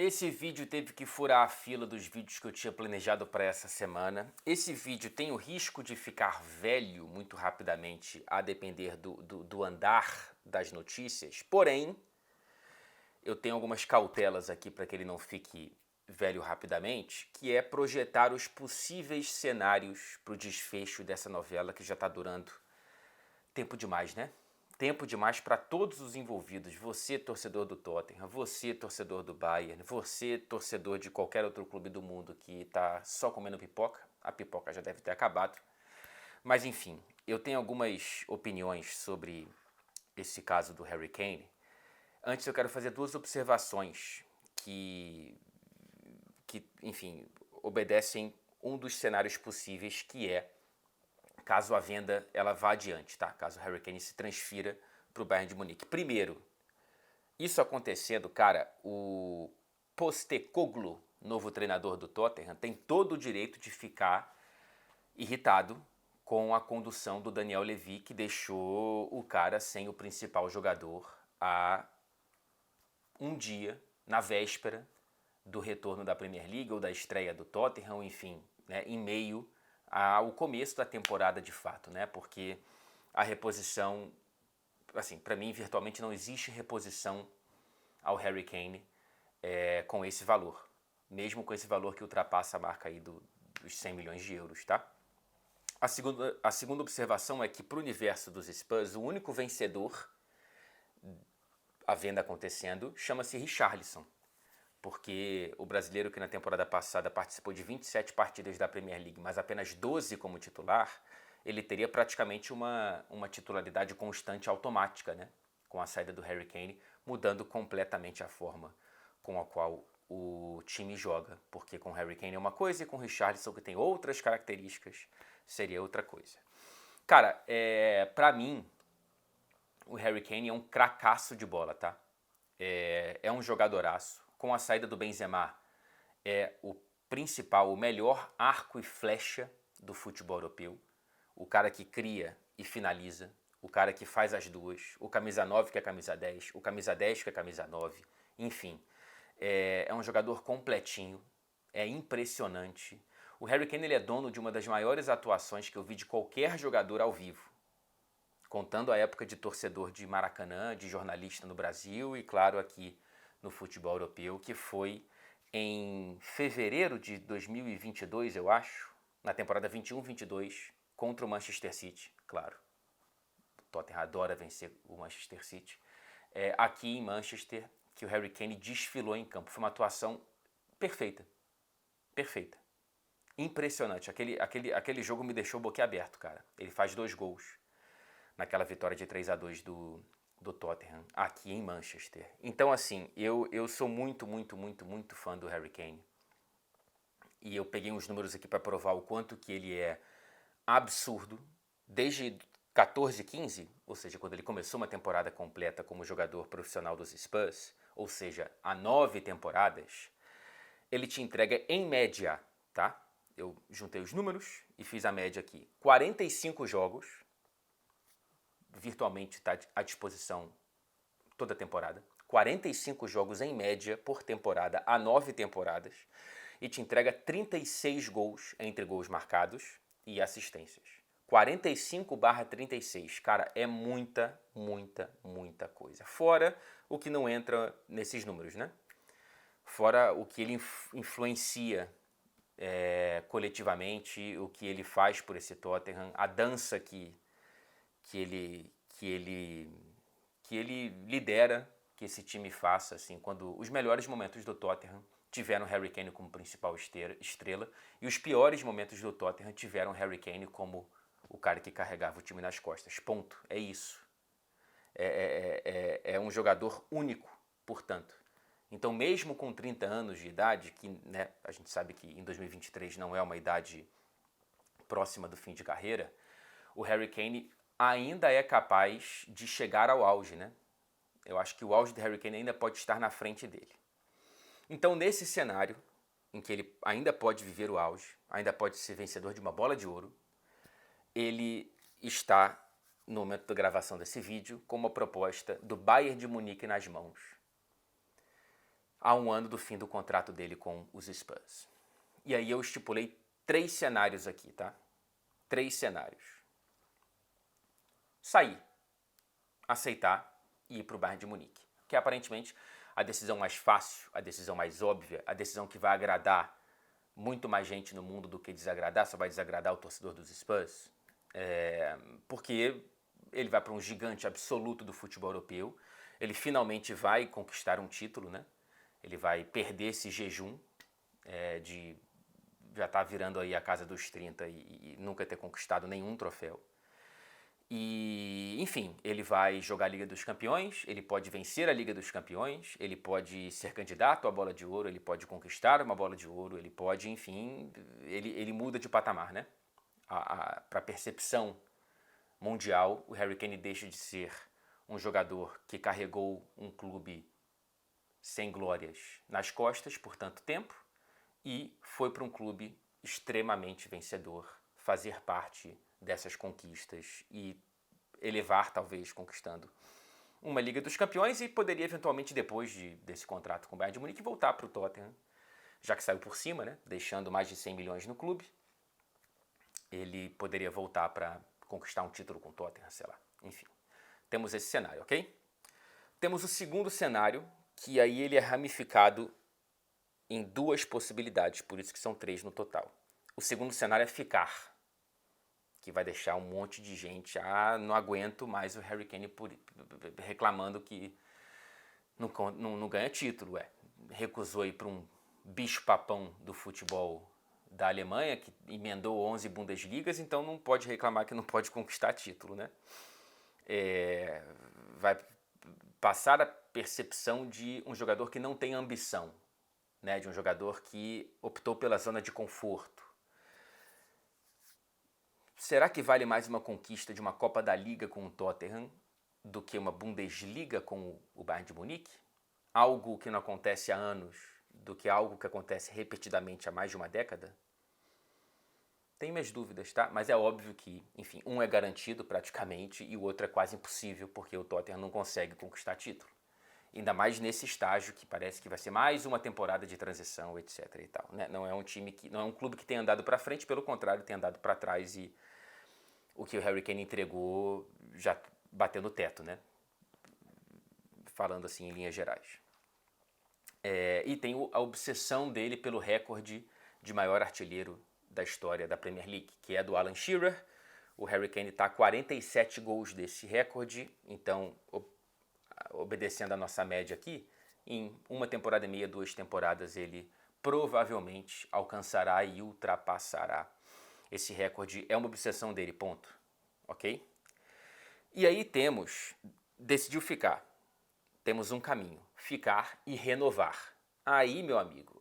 Esse vídeo teve que furar a fila dos vídeos que eu tinha planejado para essa semana. Esse vídeo tem o risco de ficar velho muito rapidamente, a depender do andar das notícias. Porém, eu tenho algumas cautelas aqui para que ele não fique velho rapidamente, que é projetar os possíveis cenários para o desfecho dessa novela que já está durando tempo demais, né? Tempo demais para todos os envolvidos. Você, torcedor do Tottenham, você, torcedor do Bayern, você, torcedor de qualquer outro clube do mundo que está só comendo pipoca. A pipoca já deve ter acabado. Mas enfim, eu tenho algumas opiniões sobre esse caso do Harry Kane. Antes eu quero fazer duas observações que enfim, obedecem um dos cenários possíveis, que é caso a venda ela vá adiante, tá? Caso o Harry Kane se transfira para o Bayern de Munique. Primeiro, isso acontecendo, cara, o Postecoglou, novo treinador do Tottenham, tem todo o direito de ficar irritado com a condução do Daniel Levy, que deixou o cara sem o principal jogador há um dia, na véspera do retorno da Premier League ou da estreia do Tottenham, enfim, né, em meio ao começo da temporada de fato, né? Porque a reposição, assim, para mim virtualmente não existe reposição ao Harry Kane com esse valor, mesmo com esse valor que ultrapassa a marca aí dos 100 milhões de euros, tá? A segunda observação é que para o universo dos Spurs, o único vencedor, a venda acontecendo, chama-se Richarlison. Porque o brasileiro que na temporada passada participou de 27 partidas da Premier League, mas apenas 12 como titular, ele teria praticamente uma titularidade constante automática, né? Com a saída do Harry Kane, mudando completamente a forma com a qual o time joga. Porque com o Harry Kane é uma coisa e com o Richarlison, que tem outras características, seria outra coisa. Cara, pra mim, o Harry Kane é um cracaço de bola, tá? É um jogadoraço. Com a saída do Benzema, é o principal, o melhor arco e flecha do futebol europeu. O cara que cria e finaliza, o cara que faz as duas, o camisa 9 que é a camisa 10, o camisa 10 que é a camisa 9, enfim. É um jogador completinho, é impressionante. O Harry Kane ele é dono de uma das maiores atuações que eu vi de qualquer jogador ao vivo, contando a época de torcedor de Maracanã, de jornalista no Brasil e, claro, aqui no futebol europeu, que foi em fevereiro de 2022, eu acho, na temporada 21-22, contra o Manchester City, claro. O Tottenham adora vencer o Manchester City. Aqui em Manchester, que o Harry Kane desfilou em campo. Foi uma atuação perfeita. Perfeita. Impressionante. Aquele jogo me deixou boquiaberto, cara. Ele faz 2 gols naquela vitória de 3-2 do Tottenham, aqui em Manchester. Então, assim, eu sou muito fã do Harry Kane. E eu peguei uns números aqui para provar o quanto que ele é absurdo. Desde 14, 15, ou seja, quando ele começou uma temporada completa como jogador profissional dos Spurs, ou seja, há 9 temporadas, ele te entrega em média, tá? Eu juntei os números e fiz a média aqui. 45 jogos, virtualmente está à disposição toda a temporada. 45 jogos em média por temporada há 9 temporadas e te entrega 36 gols entre gols marcados e assistências. 45/36, cara, é muita coisa. Fora o que não entra nesses números, né? Fora o que ele influencia coletivamente, o que ele faz por esse Tottenham, a dança que ele lidera, que esse time faça, assim, quando os melhores momentos do Tottenham tiveram Harry Kane como principal estrela e os piores momentos do Tottenham tiveram Harry Kane como o cara que carregava o time nas costas. Ponto. É isso. É um jogador único, portanto. Então, mesmo com 30 anos de idade, que, né, a gente sabe que em 2023 não é uma idade próxima do fim de carreira, o Harry Kane ainda é capaz de chegar ao auge, né? Eu acho que o auge do Harry Kane ainda pode estar na frente dele. Então, nesse cenário, em que ele ainda pode viver o auge, ainda pode ser vencedor de uma bola de ouro, ele está, no momento da gravação desse vídeo, com uma proposta do Bayern de Munique nas mãos. a um ano do fim do contrato dele com os Spurs. E aí eu estipulei 3 cenários aqui, tá? 3 cenários. Sair, aceitar e ir para o Bayern de Munique. Que é aparentemente a decisão mais fácil, a decisão mais óbvia, a decisão que vai agradar muito mais gente no mundo do que desagradar, só vai desagradar o torcedor dos Spurs. Porque ele vai para um gigante absoluto do futebol europeu, ele finalmente vai conquistar um título, né? Ele vai perder esse jejum de já estar virando aí a casa dos 30 e nunca ter conquistado nenhum troféu. E, enfim, ele vai jogar a Liga dos Campeões, ele pode vencer a Liga dos Campeões, ele pode ser candidato à Bola de Ouro, ele pode conquistar uma Bola de Ouro, ele pode, enfim, ele muda de patamar, né? Para a percepção mundial, o Harry Kane deixa de ser um jogador que carregou um clube sem glórias nas costas por tanto tempo e foi para um clube extremamente vencedor, fazer parte dessas conquistas e elevar, talvez, conquistando uma Liga dos Campeões e poderia eventualmente, depois desse contrato com o Bayern de Munique, voltar para o Tottenham, já que saiu por cima, né, deixando mais de 100 milhões no clube. Ele poderia voltar para conquistar um título com o Tottenham, sei lá. Enfim, temos esse cenário, ok? Temos o segundo cenário, que aí ele é ramificado em 2 possibilidades, por isso que são 3 no total. O segundo cenário é ficar, que vai deixar um monte de gente, não aguento mais o Harry Kane reclamando que não ganha título, recusou ir para um bicho-papão do futebol da Alemanha, que emendou 11 Bundesligas, então não pode reclamar que não pode conquistar título, né? Vai passar a percepção de um jogador que não tem ambição, né? De um jogador que optou pela zona de conforto. Será que vale mais uma conquista de uma Copa da Liga com o Tottenham do que uma Bundesliga com o Bayern de Munique? Algo que não acontece há anos do que algo que acontece repetidamente há mais de uma década? Tenho minhas dúvidas, tá? Mas é óbvio que, enfim, um é garantido praticamente e o outro é quase impossível porque o Tottenham não consegue conquistar título. Ainda mais nesse estágio que parece que vai ser mais uma temporada de transição, etc. e tal, né? Não é um clube que tem andado para frente, pelo contrário, tem andado para trás e o que o Harry Kane entregou já bateu no teto, né? Falando assim em linhas gerais. E tem a obsessão dele pelo recorde de maior artilheiro da história da Premier League, que é do Alan Shearer. O Harry Kane está a 47 gols desse recorde, então, obedecendo a nossa média aqui, em uma temporada e meia, 2 temporadas, ele provavelmente alcançará e ultrapassará esse recorde. É uma obsessão dele, ponto. Ok? E aí decidiu ficar. Temos um caminho, ficar e renovar. Aí, meu amigo,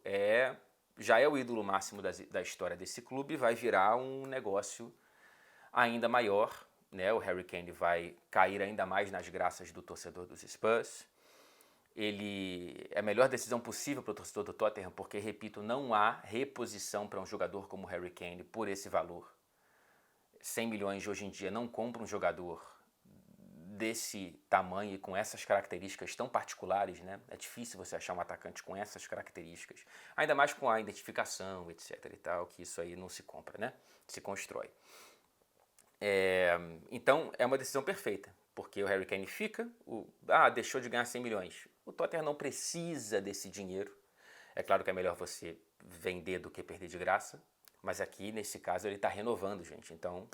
já é o ídolo máximo da história desse clube, vai virar um negócio ainda maior, né? O Harry Kane vai cair ainda mais nas graças do torcedor dos Spurs. Ele é a melhor decisão possível para o torcedor do Tottenham, porque, repito, não há reposição para um jogador como o Harry Kane por esse valor. 100 milhões de hoje em dia não compra um jogador desse tamanho e com essas características tão particulares, né? É difícil você achar um atacante com essas características, ainda mais com a identificação, etc e tal, que isso aí não se compra, né? Se constrói. Então é uma decisão perfeita, porque o Harry Kane fica, deixou de ganhar 100 milhões. O Tottenham não precisa desse dinheiro. É claro que é melhor você vender do que perder de graça, mas aqui, nesse caso, ele está renovando, gente. Então,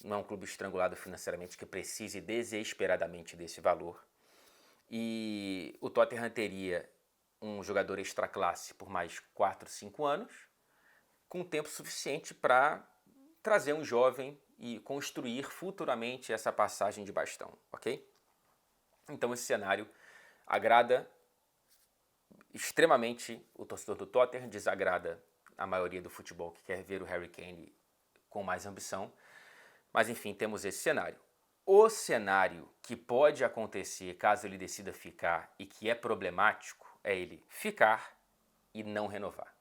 não é um clube estrangulado financeiramente que precise desesperadamente desse valor. E o Tottenham teria um jogador extra classe por mais 4, 5 anos, com tempo suficiente para trazer um jovem e construir futuramente essa passagem de bastão, ok? Então esse cenário agrada extremamente o torcedor do Tottenham, desagrada a maioria do futebol que quer ver o Harry Kane com mais ambição, mas enfim, temos esse cenário. O cenário que pode acontecer caso ele decida ficar e que é problemático é ele ficar e não renovar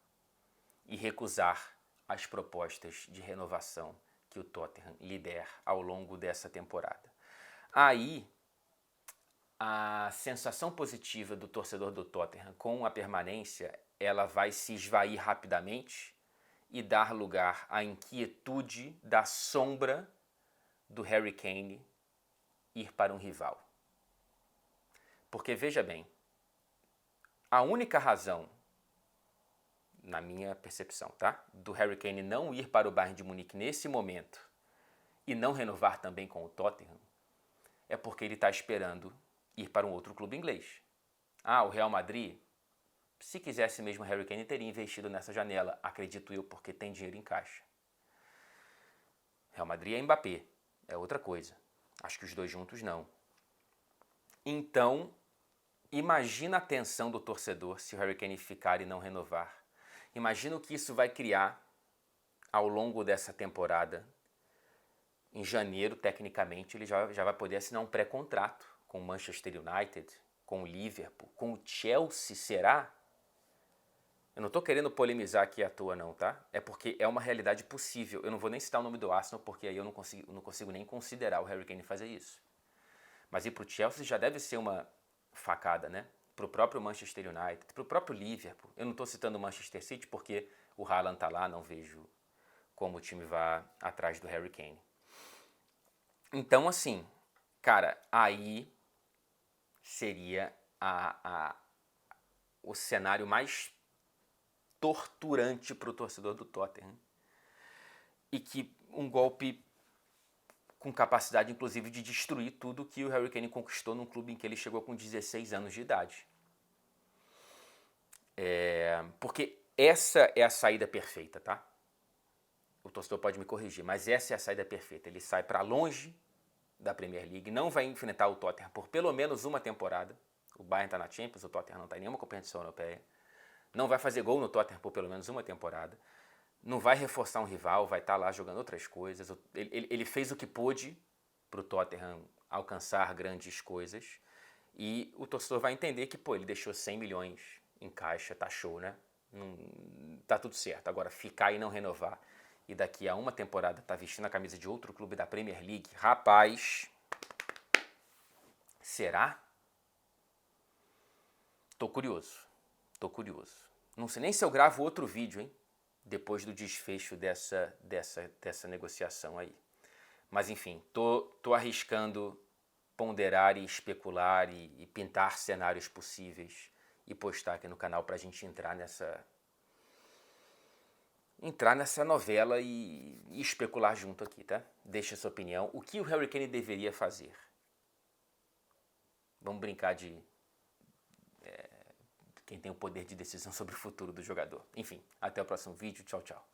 e recusar as propostas de renovação que o Tottenham lhe der ao longo dessa temporada. Aí a sensação positiva do torcedor do Tottenham com a permanência, ela vai se esvair rapidamente e dar lugar à inquietude da sombra do Harry Kane ir para um rival. Porque veja bem, a única razão, na minha percepção, tá, do Harry Kane não ir para o Bayern de Munique nesse momento e não renovar também com o Tottenham é porque ele está esperando ir para um outro clube inglês. O Real Madrid, se quisesse mesmo, Harry Kane teria investido nessa janela, acredito eu, porque tem dinheiro em caixa. Real Madrid é Mbappé, é outra coisa. Acho que os dois juntos não. Então, imagina a tensão do torcedor se o Harry Kane ficar e não renovar. Imagina o que isso vai criar ao longo dessa temporada. Em janeiro, tecnicamente, ele já vai poder assinar um pré-contrato com o Manchester United, com o Liverpool, com o Chelsea, será? Eu não estou querendo polemizar aqui à toa não, tá? É porque é uma realidade possível. Eu não vou nem citar o nome do Arsenal, porque aí eu não consigo nem considerar o Harry Kane fazer isso. Mas ir para o Chelsea já deve ser uma facada, né? Para o próprio Manchester United, para o próprio Liverpool. Eu não estou citando o Manchester City porque o Haaland está lá, não vejo como o time vá atrás do Harry Kane. Então, assim, cara, aí seria o cenário mais torturante para o torcedor do Tottenham. E que um golpe com capacidade, inclusive, de destruir tudo que o Harry Kane conquistou num clube em que ele chegou com 16 anos de idade. Porque essa é a saída perfeita, tá? O torcedor pode me corrigir, mas essa é a saída perfeita. Ele sai para longe da Premier League, não vai enfrentar o Tottenham por pelo menos uma temporada. O Bayern está na Champions, o Tottenham não está em nenhuma competição europeia. Não vai fazer gol no Tottenham por pelo menos uma temporada. Não vai reforçar um rival, vai estar lá jogando outras coisas. Ele fez o que pôde para o Tottenham alcançar grandes coisas. E o torcedor vai entender que, ele deixou 100 milhões em caixa, tá show, né? Não, tá tudo certo. Agora, ficar e não renovar e daqui a uma temporada tá vestindo a camisa de outro clube da Premier League, rapaz, será? Tô curioso. Não sei nem se eu gravo outro vídeo, hein? Depois do desfecho dessa negociação aí. Mas enfim, tô arriscando ponderar e especular e pintar cenários possíveis e postar aqui no canal pra gente entrar nessa novela e especular junto aqui, tá? Deixa a sua opinião. O que o Harry Kane deveria fazer? Vamos brincar de quem tem o poder de decisão sobre o futuro do jogador. Enfim, até o próximo vídeo. Tchau, tchau.